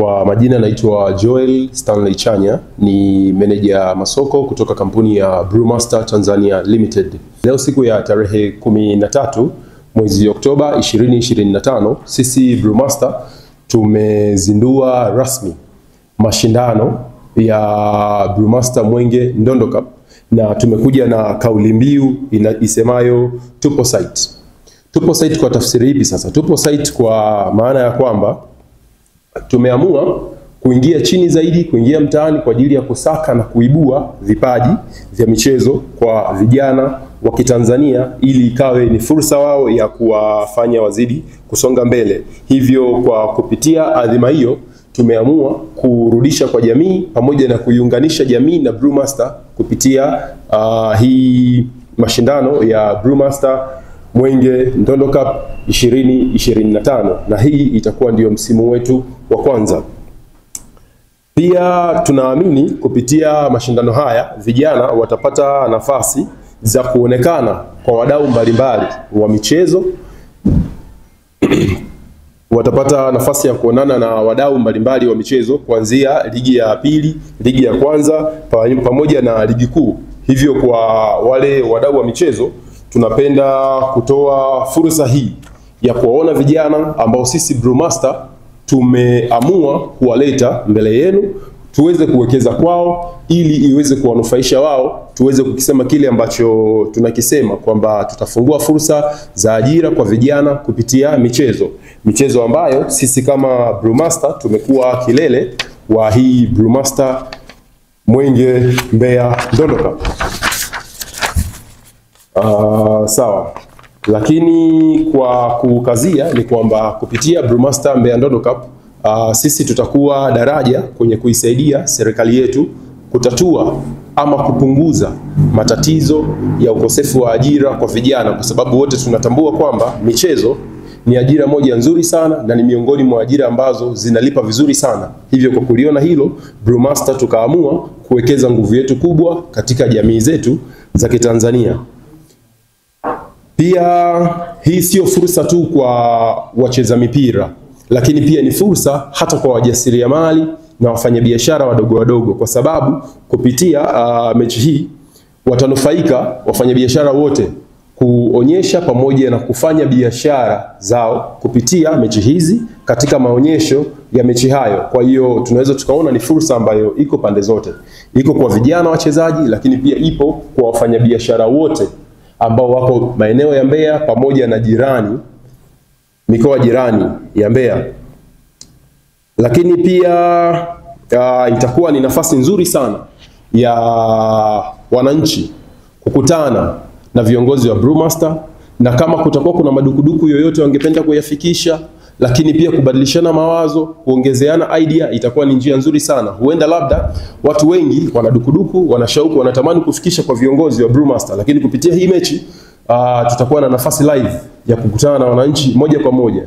Kwa majina naitwa Joel Stanley Chanya, ni meneja masoko kutoka kampuni ya Brewmaster Tanzania Limited. Leo siku ya tarehe 13 mwezi Oktoba 2025, sisi Brewmaster tumezindua rasmi mashindano ya Brewmaster Mwenge Ndondo Cup, na tumekuja na kauli mbiu isemayo tupo site. Tupo site kwa tafsiri ipi sasa? Tupo site kwa maana ya kwamba tumeamua kuingia chini zaidi, kuingia mtaani kwa ajili ya kusaka na kuibua vipaji vya michezo kwa vijana wa Kitanzania, ili ikawe ni fursa wao ya kuwafanya wazidi kusonga mbele. Hivyo kwa kupitia adhima hiyo tumeamua kurudisha kwa jamii pamoja na kuiunganisha jamii na Brewmaster kupitia hii mashindano ya Brewmaster Mwenge Ndondo Cup 2025, na hii itakuwa ndio msimu wetu wa kwanza. Pia tunaamini kupitia mashindano haya vijana watapata nafasi za kuonekana kwa wadau mbalimbali wa michezo. Watapata nafasi ya kuonana na wadau mbalimbali wa michezo kuanzia ligi ya pili, ligi ya kwanza pamoja na ligi kuu. Hivyo kwa wale wadau wa michezo tunapenda kutoa fursa hii ya kuwaona vijana ambao sisi Brewmaster tumeamua kuwaleta mbele yenu, tuweze kuwekeza kwao ili iweze kuwanufaisha wao, tuweze kukisema kile ambacho tunakisema kwamba tutafungua fursa za ajira kwa vijana kupitia michezo ambayo sisi kama Brewmaster tumekuwa kilele wa hii Brewmaster Mwenge Mbeya Ndondo Cup. Sawa. Lakini kwa kukazia ni kwamba kupitia Brewmaster Mbeya Ndondo Cup sisi tutakuwa daraja kwenye kuisaidia serikali yetu kutatua ama kupunguza matatizo ya ukosefu wa ajira kwa vijana, kwa sababu wote tunatambua kwamba michezo ni ajira moja nzuri sana na ni miongoni mwa ajira ambazo zinalipa vizuri sana. Hivyo kwa kuliona hilo, Brewmaster tukaamua kuwekeza nguvu yetu kubwa katika jamii zetu za Kitanzania. Pia hii sio fursa tu kwa wacheza mipira, lakini pia ni fursa hata kwa wajasiriamali na wafanyabiashara wadogo, kwa sababu kupitia mechi hii watanufaika wafanyabiashara wote kuonyesha pamoja na kufanya biashara zao kupitia mechi hizi katika maonyesho ya mechi hayo. Kwa hiyo tunaweza tukaona ni fursa ambayo iko pande zote, iko kwa vijana wachezaji, lakini pia ipo kwa wafanyabiashara wote ambao wako maeneo ya Mbeya pamoja na mikoa jirani ya Mbeya. Lakini pia itakuwa ni nafasi nzuri sana ya wananchi kukutana na viongozi wa Brewmaster, na kama kutakuwa kuna madukuduku yoyote wangependa kuyafikisha, lakini pia kubadilishana mawazo, kuongezeana idea, itakuwa ni njia nzuri sana. Huenda labda watu wengi wana dukuduku, wana shauku, wanatamani kufikisha kwa viongozi wa Brewmaster, lakini kupitia hii mechi tutakuwa na nafasi live ya kukutana na wananchi moja kwa moja,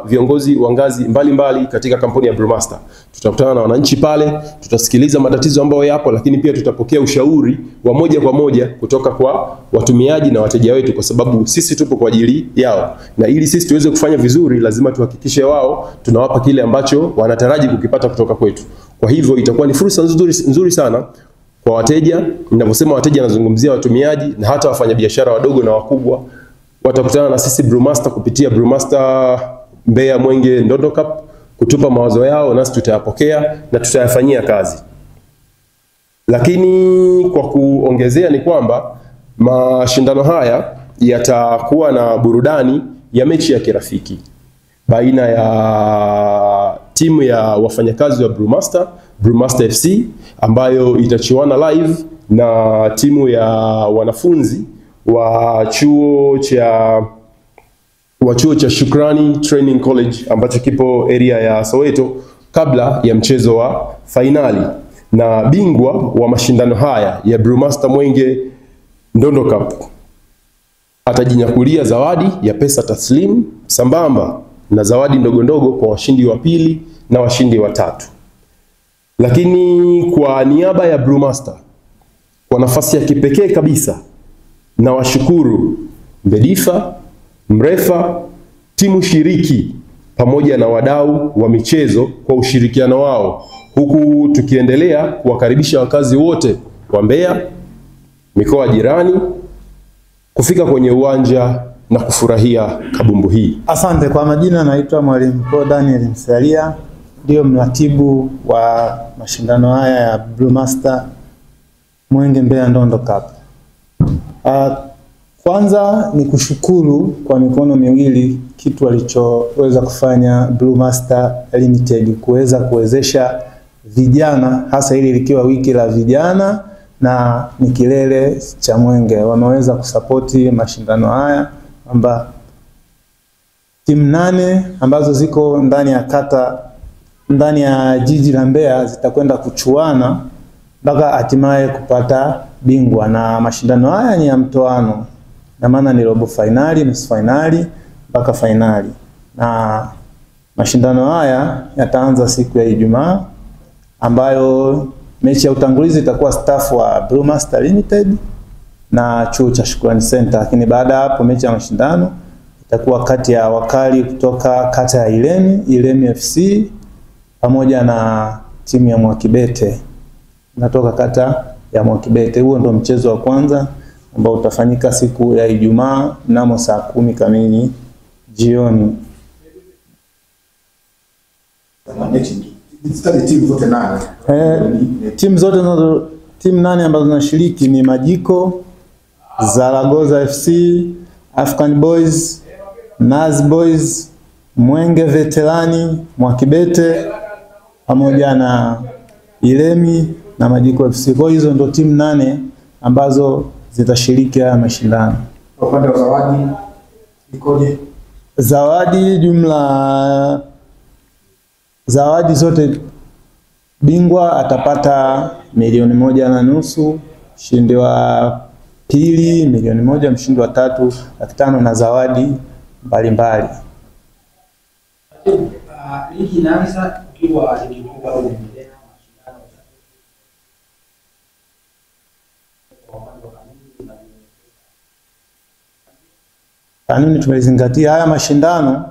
viongozi wa ngazi mbalimbali katika kampuni ya Brewmaster. Tutakutana na wananchi pale, tutasikiliza matatizo ambayo yapo, lakini pia tutapokea ushauri wa moja kwa moja kutoka kwa watumiaji na wateja wetu, kwa sababu sisi tupo kwa ajili yao, na ili sisi tuweze kufanya vizuri lazima tuhakikishe wao tunawapa kile ambacho wanataraji kukipata kutoka kwetu. Kwa hivyo itakuwa ni fursa nzuri sana kwa wateja. Ninaposema wateja nazungumzia watumiaji na hata wafanyabiashara wadogo na wakubwa. Watakutana na sisi Brewmaster kupitia Brewmaster Mbeya Mwenge Ndondo Cup kutupa mawazo yao, nasi tutayapokea na tutayafanyia kazi. Lakini kwa kuongezea ni kwamba mashindano haya yatakuwa na burudani ya mechi ya kirafiki baina ya timu ya wafanyakazi wa Brewmaster FC ambayo itachuana live na timu ya wanafunzi wa chuo cha Shukrani Training College ambacho kipo area ya Soweto, kabla ya mchezo wa fainali. Na bingwa wa mashindano haya ya Brewmaster Mwenge Ndondo Cup atajinyakulia zawadi ya pesa taslimu sambamba na zawadi ndogo kwa washindi wa pili na washindi wa tatu. Lakini kwa niaba ya Brewmaster, kwa nafasi ya kipekee kabisa, na washukuru Mbedifa, Mrefa, timu shiriki pamoja na wadau wa michezo kwa ushirikiano wao, huku tukiendelea kuwakaribisha wakazi wote wa Mbeya, mikoa jirani kufika kwenye uwanja na kufurahia kabumbu hii. Asante. Kwa majina naitwa Mwalimu Paul Daniel Msalia, ndio mratibu wa mashindano haya ya Blue Master Mwenge Mbeya Ndondo Cup. Kwanza ni kushukuru kwa mikono miwili kitu alichoweza kufanya Blue Master Limited kuweza kuwezesha vijana, hasa hili likiwa wiki la vijana na ni kilele cha Mwenge. Wameweza kusapoti mashindano haya kwamba timu 8 ambazo ziko ndani ya jiji la Mbeya zitakwenda kuchuana mpaka hatimaye kupata bingwa, na mashindano haya ni ya mtoano, na maana ni robo finali, nusu finali mpaka finali. Na mashindano haya yataanza siku ya Ijumaa, ambayo mechi ya utangulizi itakuwa staff wa Blue Master Limited na chuo cha Shukrani Center, lakini baada ya hapo mechi ya mashindano itakuwa kati ya wakali kutoka kata ya Ilemi FC pamoja na timu ya Mwakibete natoka kata ya Mwakibete. Huo ndo mchezo wa kwanza ambao utafanyika siku ya Ijumaa mnamo saa 10 kamili jioni. Timu 8 ambazo zinashiriki ni Majiko, Zaragoza FC, African Boys, Naz Boys, Mwenge Veterani, Mwakibete pamoja na Ilemi na Majiko FC. Kwa hizo ndo timu 8 ambazo zitashiriki haya mashindano. Kwa upande wa zawadi ikoje? Zawadi zote, bingwa atapata 1,500,000, mshindi wa pili 1,000,000, mshindi wa tatu 500,000 na zawadi mbalimbali. Ligi inaanza kwa ligi kubwa au inaendelea mashindano kanuni tumezingatia. Haya mashindano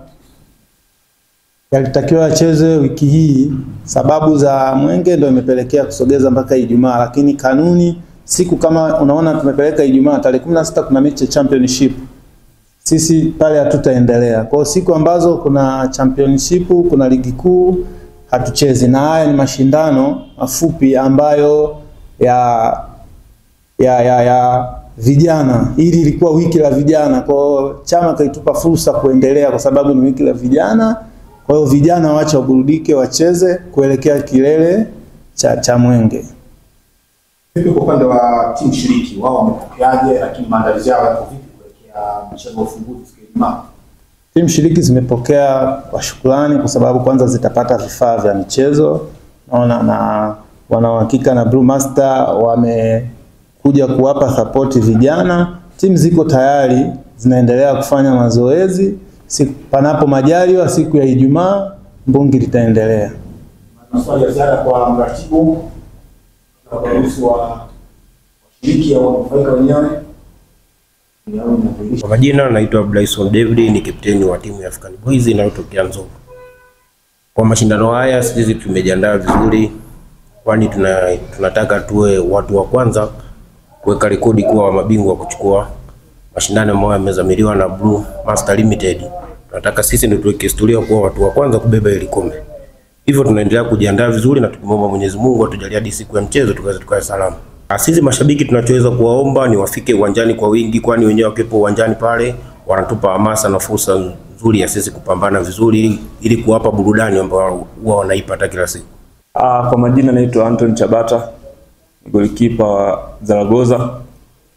yalitakiwa yacheze wiki hii, sababu za Mwenge ndio imepelekea kusogeza mpaka Ijumaa, lakini kanuni siku kama unaona tumepeleka Ijumaa tarehe 16 kuna mechi ya championship, sisi pale hatutaendelea. Kwa siku ambazo kuna championship, kuna ligi kuu hatuchezi, na haya ni mashindano mafupi ambayo ya vijana. Hili ilikuwa wiki la vijana, kwa chama kaitupa fursa kuendelea kwa sababu ni wiki la vijana. Kwa hiyo vijana waache waburudike, wacheze kuelekea kilele cha Mwenge. Vipi kwa upande wa timu shiriki, wao wamepokeaje, lakini maandalizi yao yako vipi kuelekea mchezo wa ufunguzi siku ya Ijumaa? Timu shiriki zimepokea kwa shukrani, kwa sababu kwanza zitapata vifaa vya michezo, na wana uhakika na Blue Master wamekuja kuwapa support vijana. Timu ziko tayari zinaendelea kufanya mazoezi, panapo majaliwa siku ya Ijumaa mbungi litaendelea. Maswali ya ziada kwa mratibu na kuhusu wa shiriki au wanufaika wenyewe? Kwa majina naitwa Bryson David, ni kapteni wa timu ya African Boys inayotokea Nzovu. Kwa mashindano haya sisi tumejiandaa vizuri, kwani tunataka tuwe watu wa kwanza kuweka rekodi kuwa mabingwa kuchukua mashindano ambayo yamezamiliwa na Blue Master Limited. Tunataka sisi ndio tuweke historia kuwa watu wa kwanza kubeba ile kombe. Hivyo tunaendelea kujiandaa vizuri na tukimwomba Mwenyezi Mungu atujalie hadi siku ya mchezo tukae salama. Sisi mashabiki tunachoweza kuwaomba ni wafike uwanjani kwa wingi, kwani wenyewe wakiwepo uwanjani pale wanatupa hamasa na fursa nzuri ya sisi kupambana vizuri ili kuwapa burudani ambao huwa wanaipata kila siku. Kwa majina naitwa Anton Chabata, golikipa wa Zaragoza.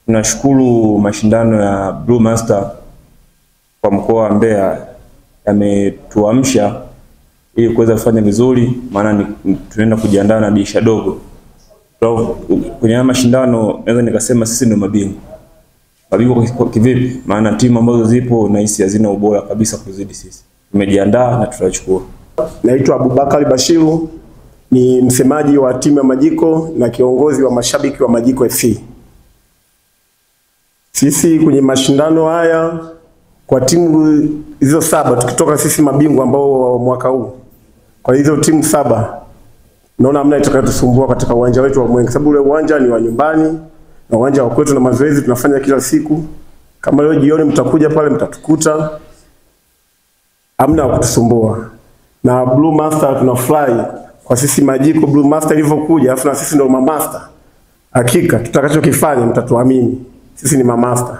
Tunashukuru mashindano ya Blue Master kwa mkoa wa Mbeya yametuamsha ili kuweza kufanya vizuri, maana tunaenda kujiandaa na dirisha dogo. Kwenye mashindano naweza nikasema sisi ndio mabingwa. Mabingwa kwa kivipi? Maana timu ambazo zipo na hisi hazina ubora kabisa kuzidi sisi. Tumejiandaa na tutachukua. Naitwa Abubakari Bashiru, ni msemaji wa timu ya Majiko na kiongozi wa mashabiki wa Majiko FC. Sisi kwenye mashindano haya kwa timu hizo 7 tukitoka sisi mabingwa ambao mwaka huu, kwa hizo timu 7 naona hamna itakayotusumbua katika uwanja wetu wa Mwenge, sababu ule uwanja ni wa nyumbani na uwanja wa kwetu na mazoezi tunafanya kila siku. Kama leo jioni mtakuja pale mtatukuta, hamna kutusumbua. Na Blue Master tunafurahi kwa sisi Majiko Blue Master ilivyokuja, alafu na sisi ndio mamaster. Hakika tutakachokifanya mtatuamini. Sisi ni mamaster.